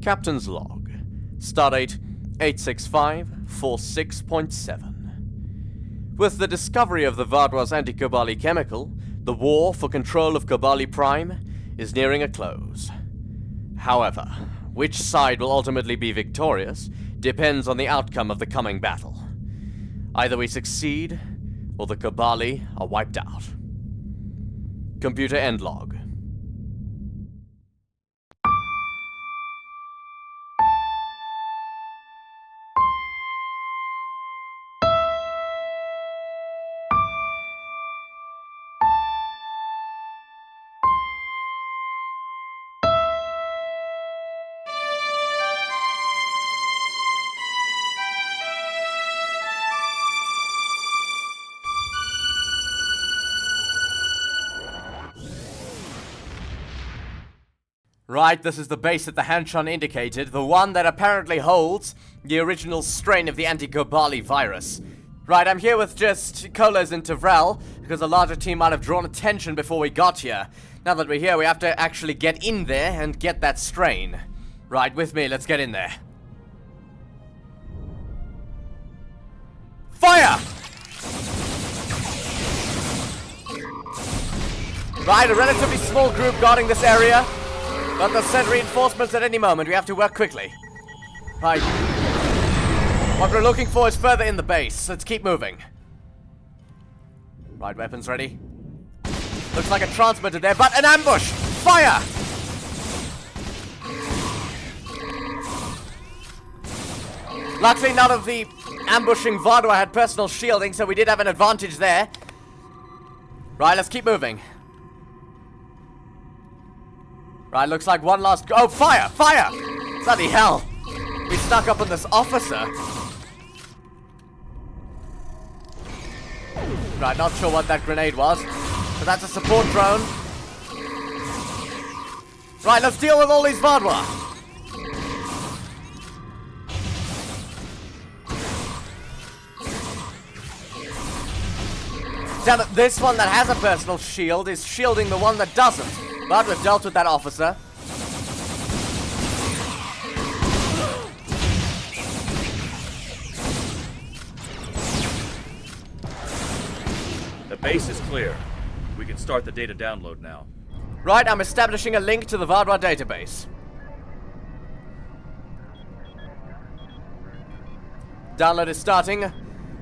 Captain's log. Stardate 86546.7. With the discovery of the vaadwaur's anti-Kobali chemical, the war for control of Kobali Prime is nearing a close. However, which side will ultimately be victorious depends on the outcome of the coming battle. Either we succeed, or the Kobali are wiped out. Computer end log. Right, this is the base that the Hanshon indicated, the one that apparently holds the original strain of the anti-Kobali virus. Right, I'm here with just Kolas and Tavrel, because a larger team might have drawn attention before we got here. Now that we're here, we have to actually get in there and get that strain. Right, with me, let's get in there. Fire! Right, a relatively small group guarding this area. But they'll send reinforcements at any moment. We have to work quickly. Right. What we're looking for is further in the base. Let's keep moving. Right, weapons ready. Looks like a transmitter there, but an ambush! Fire! Luckily, none of the ambushing vaadwaur had personal shielding, so we did have an advantage there. Right, let's keep moving. Right, looks like one last... Oh, fire! Fire! Bloody hell! We snuck up on this officer. Right, not sure what that grenade was, but that's a support drone. Right, let's deal with all these vaadwaur. Damn it, this one that has a personal shield is shielding the one that doesn't. But we've dealt with that officer. The base is clear. We can start the data download now. Right, I'm establishing a link to the vaadwaur database. Download is starting.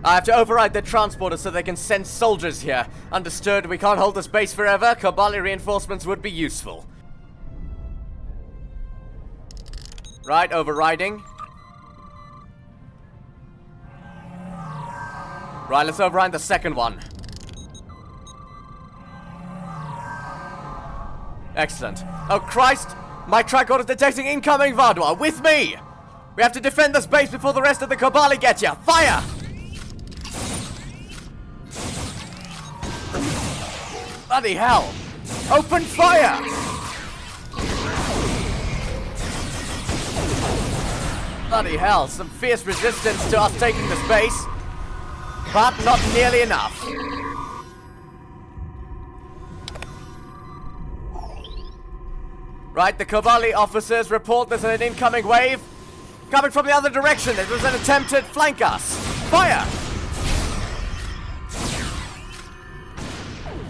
I have to override their transporters so they can send soldiers here. Understood, we can't hold this base forever. Kobali reinforcements would be useful. Right, overriding. Right, let's override the second one. Excellent. Oh Christ! My tricorder is detecting incoming vaadwaur. With me! We have to defend this base before the rest of the Kobali get here. Fire! Bloody hell! Open fire! Bloody hell, some fierce resistance to us taking this base, but not nearly enough. Right, the Kobali officers report there's an incoming wave coming from the other direction. It was an attempt to flank us. Fire!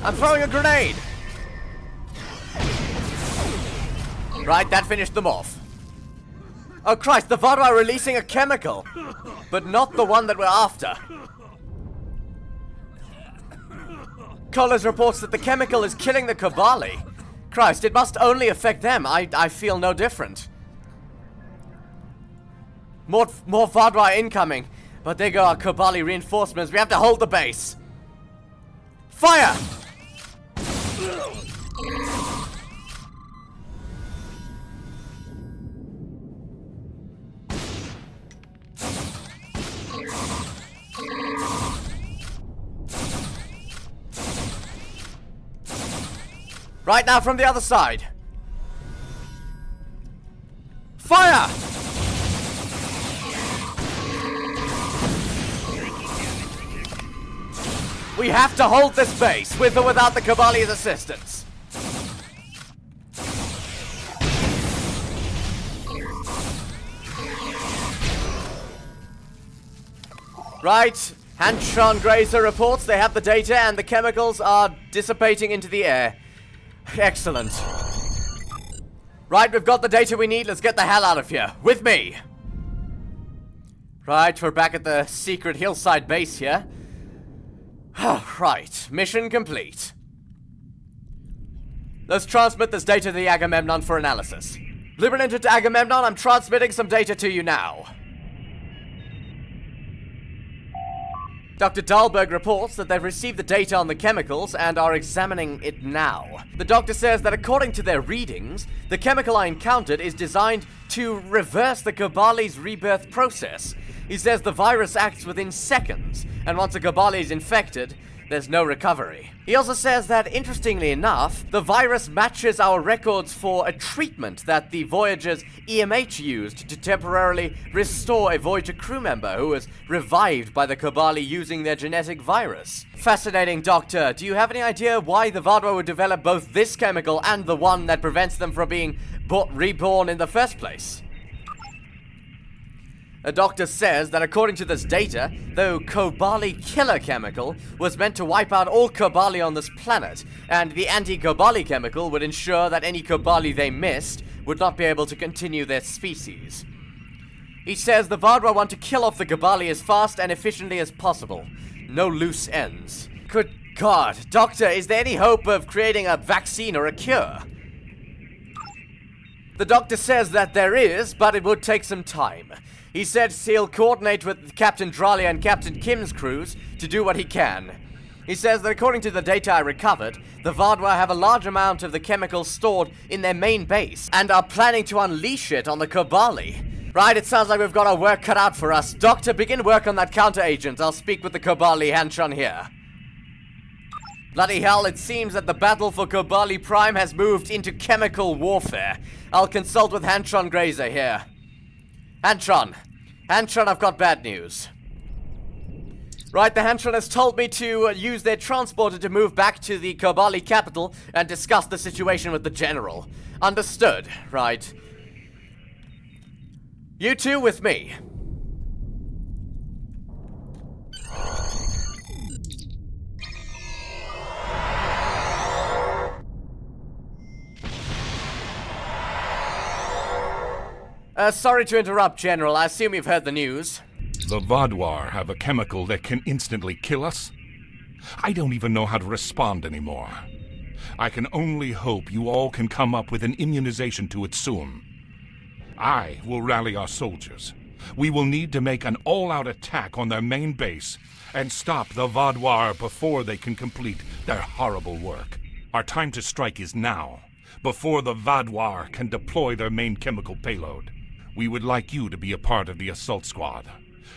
I'm throwing a grenade! Right, that finished them off. Oh Christ, the vaadwaur are releasing a chemical! But not the one that we're after. Kolas reports that the chemical is killing the Kobali. Christ, it must only affect them. I feel no different. More vaadwaur incoming. But there go our Kobali reinforcements. We have to hold the base. Fire! Right now from the other side. Fire! We have to hold this base, with or without the Kobali's assistance. Right, Hanchon Grazer reports they have the data and the chemicals are dissipating into the air. Excellent. Right, we've got the data we need. Let's get the hell out of here. With me. Right, we're back at the secret hillside base here. Right, mission complete. Let's transmit this data to the Agamemnon for analysis. Liberated to Agamemnon, I'm transmitting some data to you now. Dr. Dahlberg reports that they've received the data on the chemicals and are examining it now. The doctor says that according to their readings, the chemical I encountered is designed to reverse the Kobali's rebirth process. He says the virus acts within seconds, and once a Kobali is infected, there's no recovery. He also says that, interestingly enough, the virus matches our records for a treatment that the Voyager's EMH used to temporarily restore a Voyager crew member who was revived by the Kobali using their genetic virus. Fascinating, Doctor. Do you have any idea why the vaadwaur would develop both this chemical and the one that prevents them from being reborn in the first place? A doctor says that according to this data, the Kobali killer chemical was meant to wipe out all Kobali on this planet, and the anti-Kobali chemical would ensure that any Kobali they missed would not be able to continue their species. He says the vaadwaur want to kill off the Kobali as fast and efficiently as possible. No loose ends. Good God, Doctor, is there any hope of creating a vaccine or a cure? The doctor says that there is, but it would take some time. He said he'll coordinate with Captain Dralia and Captain Kim's crews to do what he can. He says that according to the data I recovered, the vaadwaur have a large amount of the chemicals stored in their main base and are planning to unleash it on the Kobali. Right, it sounds like we've got our work cut out for us. Doctor, begin work on that counter-agent. I'll speak with the Kobali Hanchon here. Bloody hell, it seems that the battle for Kobali Prime has moved into chemical warfare. I'll consult with Hanchon Grazer here. Hanchon, I've got bad news. Right, the Hanchon has told me to use their transporter to move back to the Kobali capital and discuss the situation with the general. Understood, right. You two with me. Sorry to interrupt, General. I assume you've heard the news. The vaadwaur have a chemical that can instantly kill us? I don't even know how to respond anymore. I can only hope you all can come up with an immunization to it soon. I will rally our soldiers. We will need to make an all-out attack on their main base and stop the vaadwaur before they can complete their horrible work. Our time to strike is now, before the vaadwaur can deploy their main chemical payload. We would like you to be a part of the assault squad.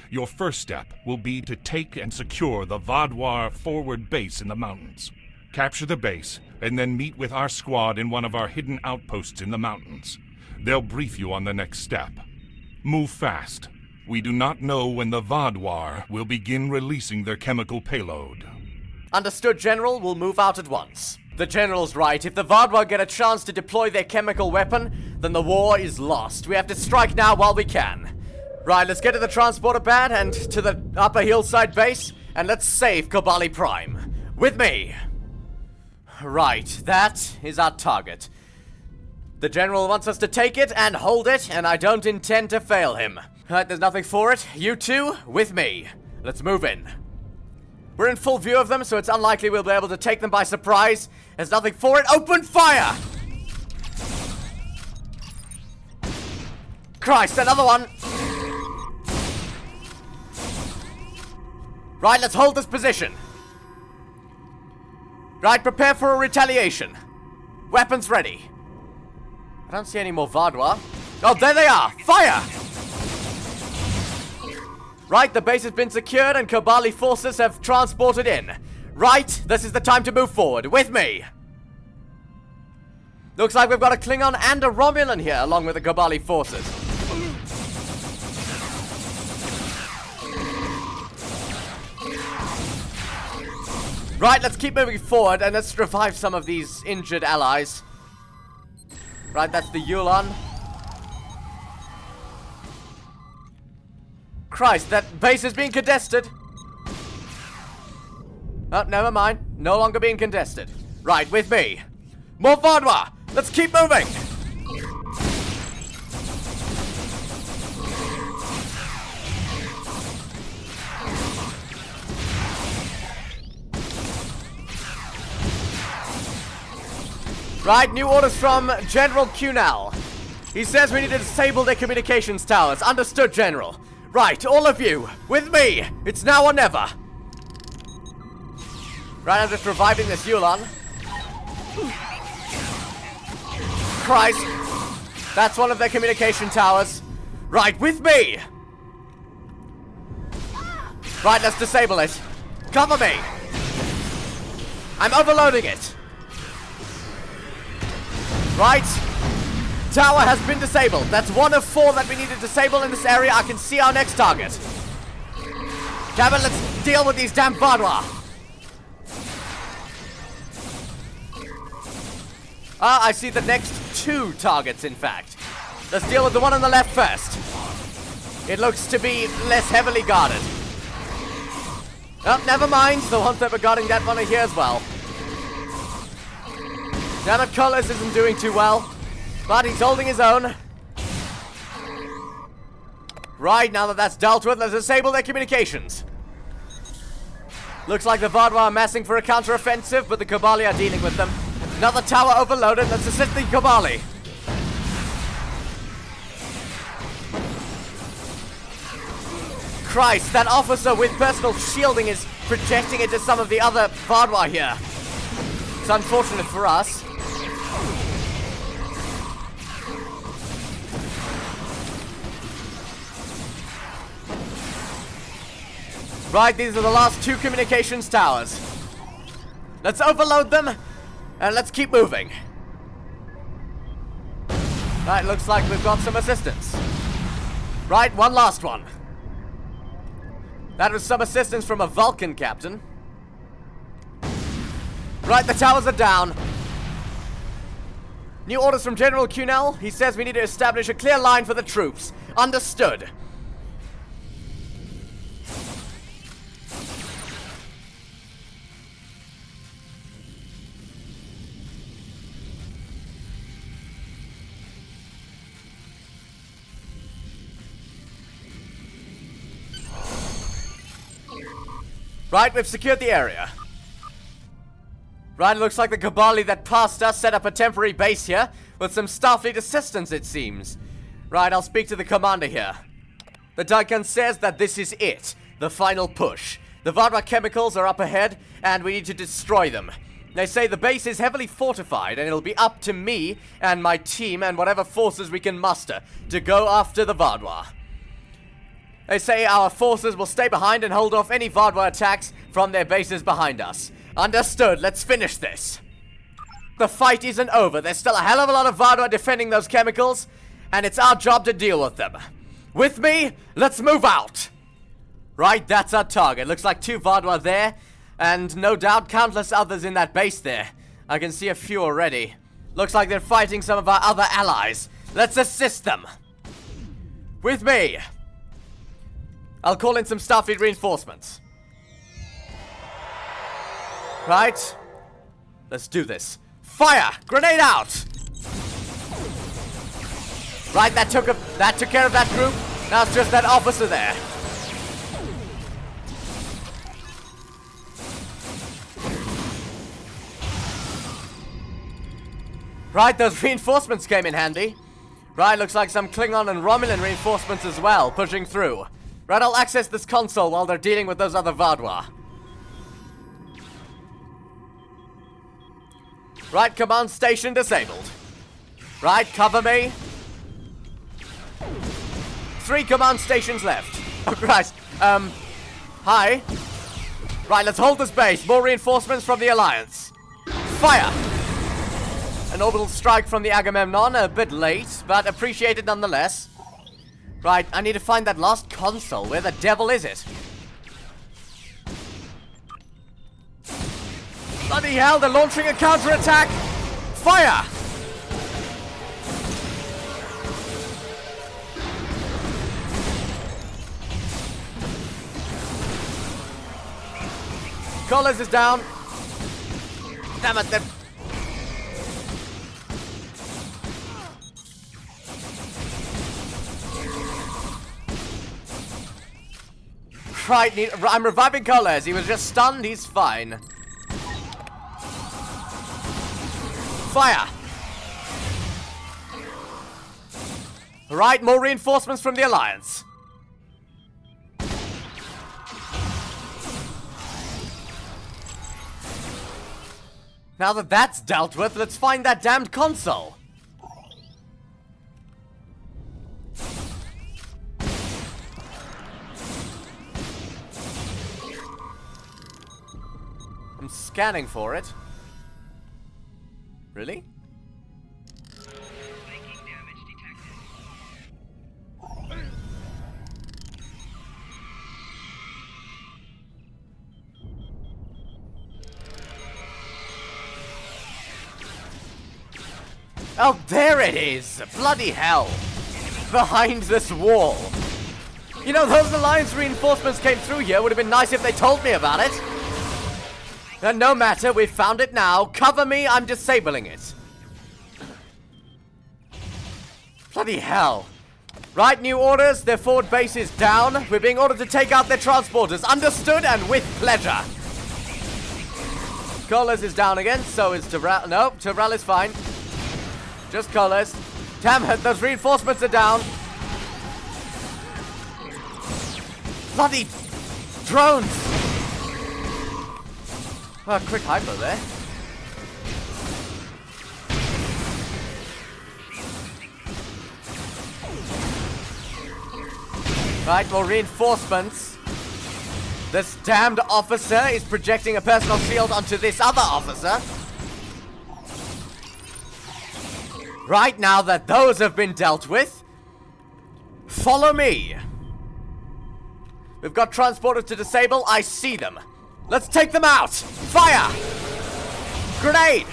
Your first step will be to take and secure the vaadwaur forward base in the mountains. Capture the base, and then meet with our squad in one of our hidden outposts in the mountains. They'll brief you on the next step. Move fast. We do not know when the vaadwaur will begin releasing their chemical payload. Understood, General. We'll move out at once. The General's right. If the vaadwaur get a chance to deploy their chemical weapon, then the war is lost. We have to strike now while we can. Right, let's get to the transporter pad and to the upper hillside base, and let's save Kobali Prime. With me! Right, that is our target. The General wants us to take it and hold it, and I don't intend to fail him. Right, there's nothing for it. You two, with me. Let's move in. We're in full view of them, so it's unlikely we'll be able to take them by surprise. There's nothing for it. Open fire! Christ, another one! Right, let's hold this position. Right, prepare for a retaliation. Weapons ready. I don't see any more vaadwaur. Oh, there they are! Fire! Right, the base has been secured and Kobali forces have transported in. Right, this is the time to move forward. With me! Looks like we've got a Klingon and a Romulan here, along with the Kobali forces. Right, let's keep moving forward and let's revive some of these injured allies. Right, that's the Yulon. Christ, that base is being contested. Oh, never mind. No longer being contested. Right, with me. More vaadwaur! Let's keep moving! Right, new orders from General Cunal. He says we need to disable their communications towers. Understood, General. Right, all of you, with me. It's now or never. Right, I'm just reviving this Yulon. Christ. That's one of their communication towers. Right, with me. Right, let's disable it. Cover me. I'm overloading it. Right. Tower has been disabled. That's one of 4 that we need to disable in this area. I can see our next target. Cabin, let's deal with these damn vaadwaur. Ah, I see the next 2 targets, in fact. Let's deal with the one on the left first. It looks to be less heavily guarded. Oh, never mind. The ones that were guarding that one are here as well. Damn it, Colors isn't doing too well. But he's holding his own. Right, now that that's dealt with, let's disable their communications. Looks like the vaadwaur are massing for a counter-offensive, but the Kobali are dealing with them. Another tower overloaded. Let's assist the Kobali. Christ, that officer with personal shielding is projecting into some of the other vaadwaur here. It's unfortunate for us. Right, these are the last 2 communications towers. Let's overload them, and let's keep moving. Right, looks like we've got some assistance. Right, one last one. That was some assistance from a Vulcan captain. Right, the towers are down. New orders from General Cunal. He says we need to establish a clear line for the troops. Understood. Right, we've secured the area. Right, it looks like the Kobali that passed us set up a temporary base here with some Starfleet assistance, it seems. Right, I'll speak to the commander here. The Duncan says that this is it, the final push. The vaadwaur chemicals are up ahead, and we need to destroy them. They say the base is heavily fortified, and it'll be up to me and my team and whatever forces we can muster to go after the vaadwaur. They say our forces will stay behind and hold off any vaadwaur attacks from their bases behind us. Understood, let's finish this. The fight isn't over. There's still a hell of a lot of vaadwaur defending those chemicals, and it's our job to deal with them. With me, let's move out. Right, that's our target. Looks like 2 vaadwaur there, and no doubt countless others in that base there. I can see a few already. Looks like they're fighting some of our other allies. Let's assist them. With me. I'll call in some Starfleet reinforcements. Right. Let's do this. Fire! Grenade out! Right, that took care of that group. Now it's just that officer there. Right, those reinforcements came in handy. Right, looks like some Klingon and Romulan reinforcements as well, pushing through. Right, I'll access this console while they're dealing with those other vaadwaur. Right, command station disabled. Right, cover me. 3 command stations left. Oh, Christ. Hi. Right, let's hold this base. More reinforcements from the Alliance. Fire! An orbital strike from the Agamemnon, a bit late, but appreciated nonetheless. Right, I need to find that last console. Where the devil is it? Bloody hell, they're launching a counterattack! Fire! Collars is down. Damn it, they're... Right, I'm reviving Collars. He was just stunned. He's fine. Fire! Right, more reinforcements from the Alliance. Now that that's dealt with, let's find that damned console. I'm scanning for it. Really? Making damage detected. Oh, there it is! Bloody hell! Behind this wall. You know, those Alliance reinforcements came through here. Would have been nice if they told me about it. No matter, we've found it now. Cover me, I'm disabling it. Bloody hell. Right, new orders. Their forward base is down. We're being ordered to take out their transporters. Understood and with pleasure. Collars is down again, so is Terrell. No, Terrell is fine. Just Collars. Damn it, those reinforcements are down. Bloody drones. Oh, quick hypo there. Right, more reinforcements. This damned officer is projecting a personal shield onto this other officer. Right, now that those have been dealt with, follow me. We've got transporters to disable. I see them. Let's take them out! Fire! Grenade!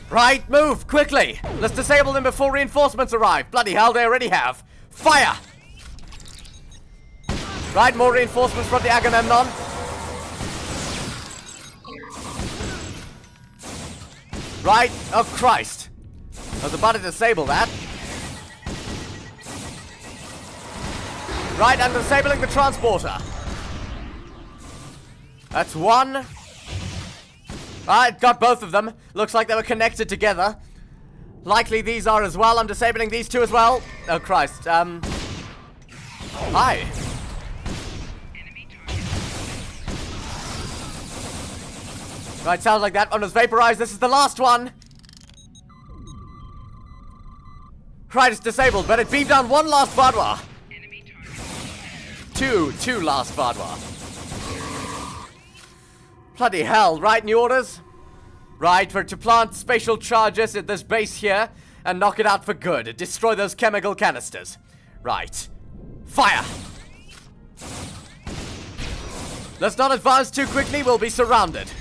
Right, move, quickly! Let's disable them before reinforcements arrive. Bloody hell, they already have. Fire! Right, more reinforcements from the Agamemnon. Right, oh Christ. I was about to disable that. Right, I'm disabling the transporter. That's one. It got both of them. Looks like they were connected together. Likely these are as well. I'm disabling these two as well. Oh Christ, Hi. Right, sounds like that one was vaporized. This is the last one. Right, it's disabled, but it beamed down one last vaadwaur. Two last vaadwaur. Bloody hell, right, new orders? Right, we're to plant spatial charges at this base here and knock it out for good. Destroy those chemical canisters. Right. Fire! Let's not advance too quickly, we'll be surrounded.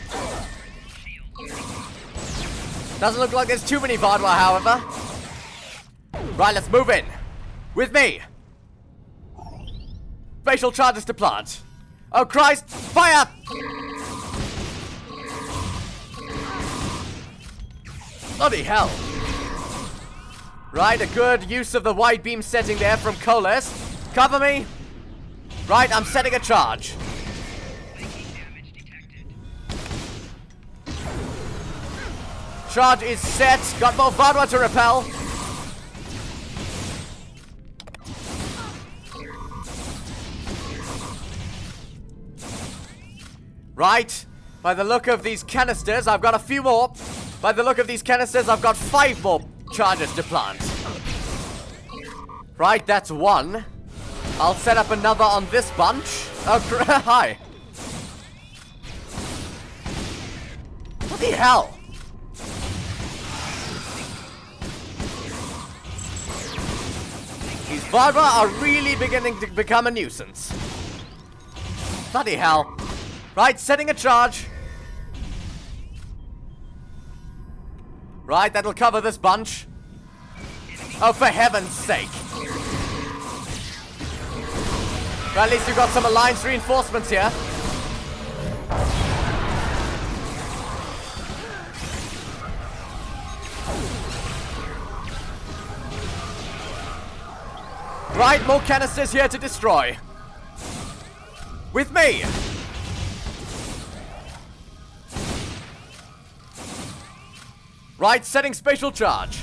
Doesn't look like there's too many vaadwaur, however. Right, let's move in. With me. Spatial charges to plant. Oh Christ, fire! Bloody hell. Right, a good use of the wide beam setting there from Colas. Cover me. Right, I'm setting a charge. Charge is set. Got more vaadwaur to repel. Right. By the look of these canisters, I've got a few more. By the look of these canisters, I've got 5 more charges to plant. Right, that's one. I'll set up another on this bunch. Oh, hi. Bloody hell. These vaadwaur are really beginning to become a nuisance. Bloody hell. Right, setting a charge. Right, that'll cover this bunch. Oh, for heaven's sake. Well, at least you've got some Alliance reinforcements here. Right, more canisters here to destroy. With me! Right, setting spatial charge.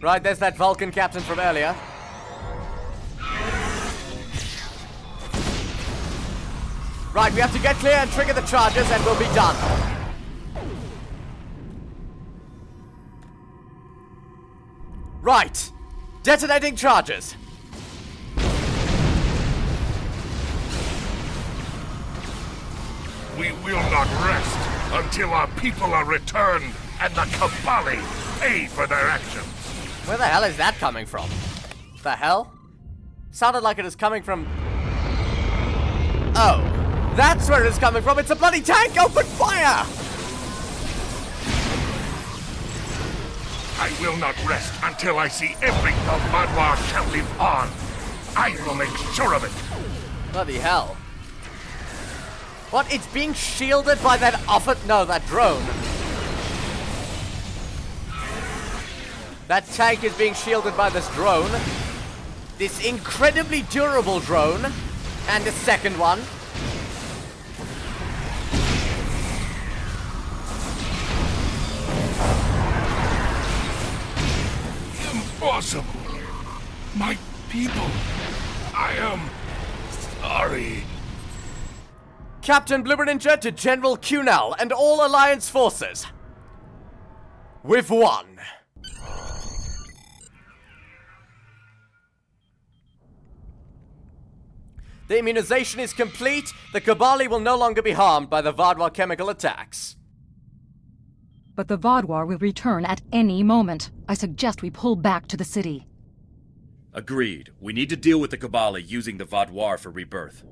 Right, there's that Vulcan captain from earlier. Right, we have to get clear and trigger the charges and we'll be done. Right, detonating charges. We will not rest until our people are returned and the Kobali pay for their actions. Where the hell is that coming from? The hell? Sounded like it is coming from... Oh, that's where it is coming from. It's a bloody tank! Open fire! I will not rest until I see everything the vaadwaur shall live on. I will make sure of it. Bloody hell. What? It's being shielded by that that drone. That tank is being shielded by this drone. This incredibly durable drone. And the second one. Impossible. My people. I am sorry. Captain Bloober Ninja to General Cunel and all Alliance forces. We've won. The immunization is complete. The Kobali will no longer be harmed by the vaadwaur chemical attacks. But the vaadwaur will return at any moment. I suggest we pull back to the city. Agreed. We need to deal with the Kobali using the vaadwaur for rebirth.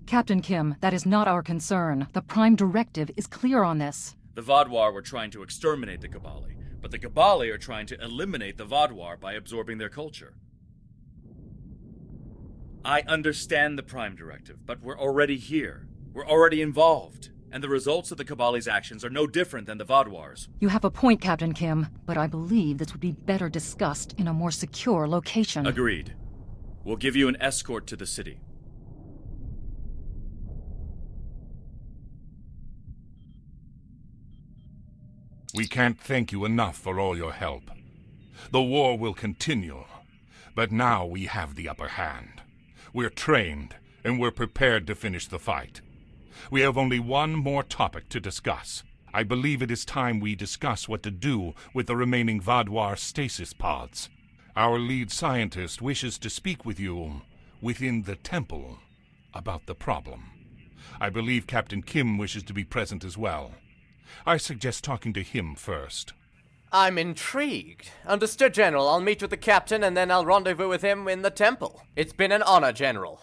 Captain Kim, that is not our concern. The Prime Directive is clear on this. The vaadwaur were trying to exterminate the Kobali, but the Kobali are trying to eliminate the vaadwaur by absorbing their culture. I understand the Prime Directive, but we're already here. We're already involved. And the results of the Kobali's actions are no different than the vaadwaur's. You have a point, Captain Kim, but I believe this would be better discussed in a more secure location. Agreed. We'll give you an escort to the city. We can't thank you enough for all your help. The war will continue, but now we have the upper hand. We're trained, and we're prepared to finish the fight. We have only one more topic to discuss. I believe it is time we discuss what to do with the remaining vaadwaur stasis pods. Our lead scientist wishes to speak with you within the temple about the problem. I believe Captain Kim wishes to be present as well. I suggest talking to him first. I'm intrigued. Understood, General. I'll meet with the captain and then I'll rendezvous with him in the temple. It's been an honor, General.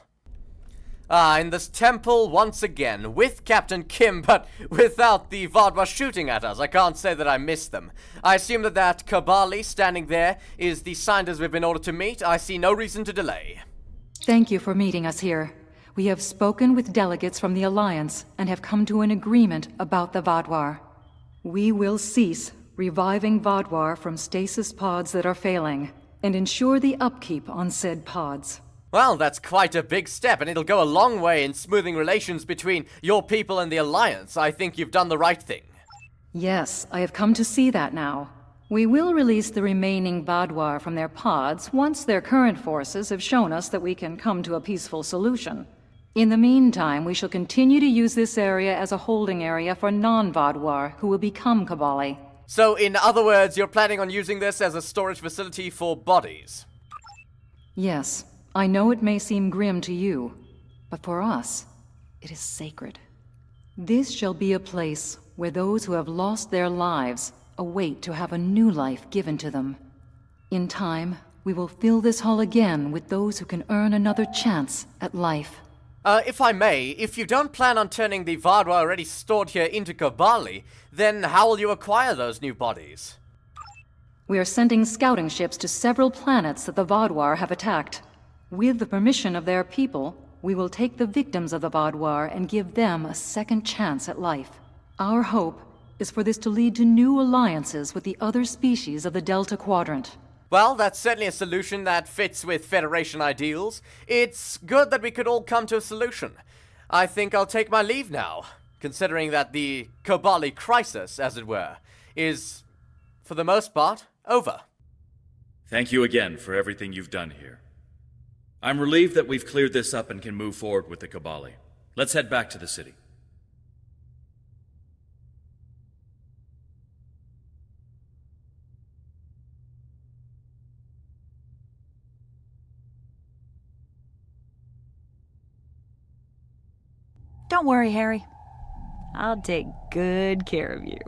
In this temple once again, with Captain Kim, but without the vaadwaur shooting at us. I can't say that I missed them. I assume that Kobali standing there is the scientist we've been ordered to meet. I see no reason to delay. Thank you for meeting us here. We have spoken with delegates from the Alliance and have come to an agreement about the vaadwaur. We will cease reviving vaadwaur from stasis pods that are failing and ensure the upkeep on said pods. Well, that's quite a big step, and it'll go a long way in smoothing relations between your people and the Alliance. I think you've done the right thing. Yes, I have come to see that now. We will release the remaining vaadwaur from their pods once their current forces have shown us that we can come to a peaceful solution. In the meantime, we shall continue to use this area as a holding area for non-vaadwaur who will become Kobali. So, in other words, you're planning on using this as a storage facility for bodies? Yes. I know it may seem grim to you, but for us, it is sacred. This shall be a place where those who have lost their lives await to have a new life given to them. In time, we will fill this hall again with those who can earn another chance at life. If I may, if you don't plan on turning the vaadwaur already stored here into Kobali, then how will you acquire those new bodies? We are sending scouting ships to several planets that the vaadwaur have attacked. With the permission of their people, we will take the victims of the vaadwaur and give them a second chance at life. Our hope is for this to lead to new alliances with the other species of the Delta Quadrant. Well, that's certainly a solution that fits with Federation ideals. It's good that we could all come to a solution. I think I'll take my leave now, considering that the Kobali crisis, as it were, is, for the most part, over. Thank you again for everything you've done here. I'm relieved that we've cleared this up and can move forward with the Kobali. Let's head back to the city. Don't worry, Harry. I'll take good care of you.